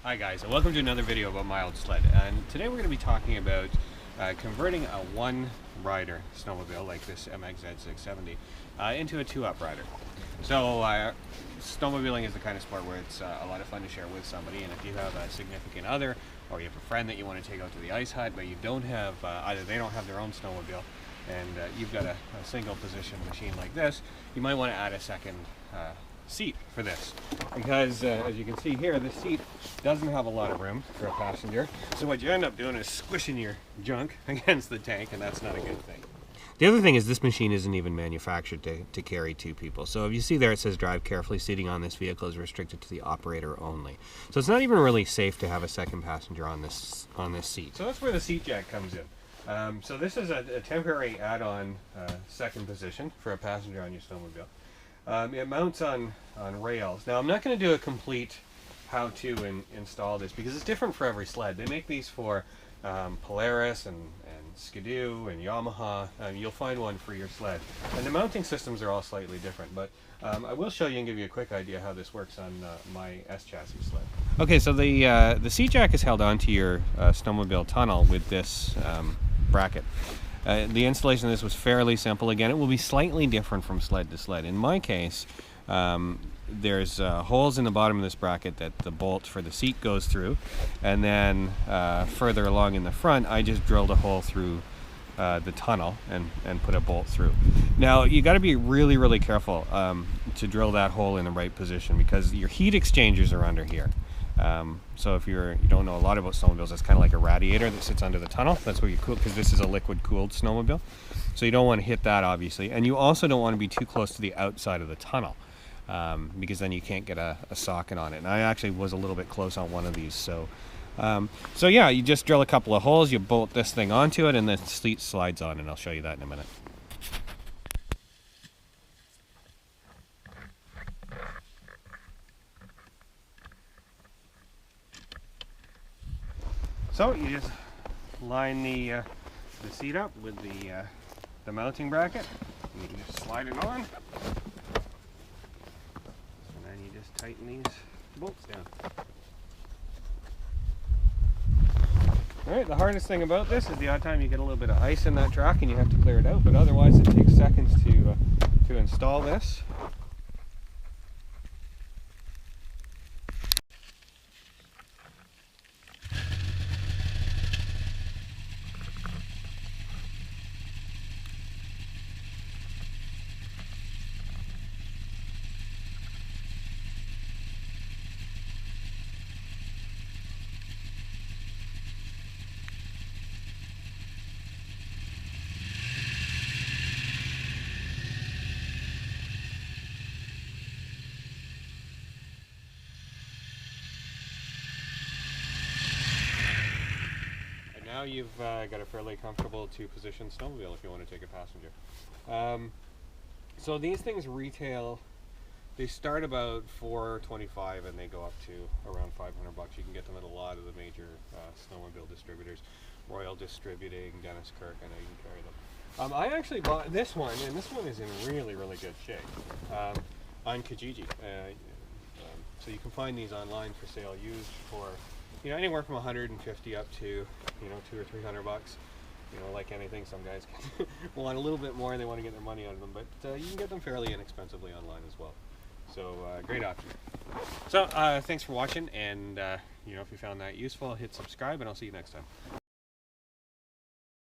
Hi guys, and welcome to another video about my old sled. And today we're going to be talking about converting a one-rider snowmobile like this MXZ670 into a two-up rider. So snowmobiling is the kind of sport where it's a lot of fun to share with somebody, and if you have a significant other or you have a friend that you want to take out to the ice hut but you don't have, either they don't have their own snowmobile and you've got a single position machine like this, you might want to add a second seat for this, because as you can see here, this seat doesn't have a lot of room for a passenger, so what you end up doing is squishing your junk against the tank, and that's not a good thing. The other thing is this machine isn't even manufactured to carry two people. So if you see there it says drive carefully, seating on this vehicle is restricted to the operator only. So it's not even really safe to have a second passenger on this seat. So that's where the seat jack comes in. So this is a temporary add-on second position for a passenger on your snowmobile. It mounts on rails. Now I'm not going to do a complete how-to install this because it's different for every sled. They make these for Polaris and Skidoo and Yamaha. You'll find one for your sled. And the mounting systems are all slightly different, but I will show you and give you a quick idea how this works on my S chassis sled. Okay, so the seat jack is held onto your snowmobile tunnel with this bracket. The installation of this was fairly simple. Again, it will be slightly different from sled to sled. In my case, there's holes in the bottom of this bracket that the bolt for the seat goes through, and then further along in the front I just drilled a hole through the tunnel and put a bolt through. Now you got to be really careful to drill that hole in the right position, because your heat exchangers are under here. So if you don't know a lot about snowmobiles, it's kind of like a radiator that sits under the tunnel. That's where you cool, because this is a liquid cooled snowmobile. So you don't want to hit that, obviously, and you also don't want to be too close to the outside of the tunnel, because then you can't get a socket on it. And I actually was a little bit close on one of these. So yeah, you just drill a couple of holes, you bolt this thing onto it, and the seat slides on, and I'll show you that in a minute. So you just line the seat up with the mounting bracket, and you can just slide it on, and then you just tighten these bolts down. Alright, the hardest thing about this is the odd time you get a little bit of ice in that track and you have to clear it out, but otherwise it takes seconds to install this. Now you've got a fairly comfortable two-position snowmobile if you want to take a passenger. So these things retail, they start about $425 and they go up to around $500. You can get them at a lot of the major snowmobile distributors. Royal Distributing, Dennis Kirk, I know you can carry them. I actually bought this one, and this one is in really good shape, on Kijiji. So you can find these online for sale used for anywhere from 150 up to $200 or $300. Like anything, some guys want a little bit more, they want to get their money out of them, but you can get them fairly inexpensively online as well. So great option. So thanks for watching, and if you found that useful, hit subscribe, and I'll see you next time.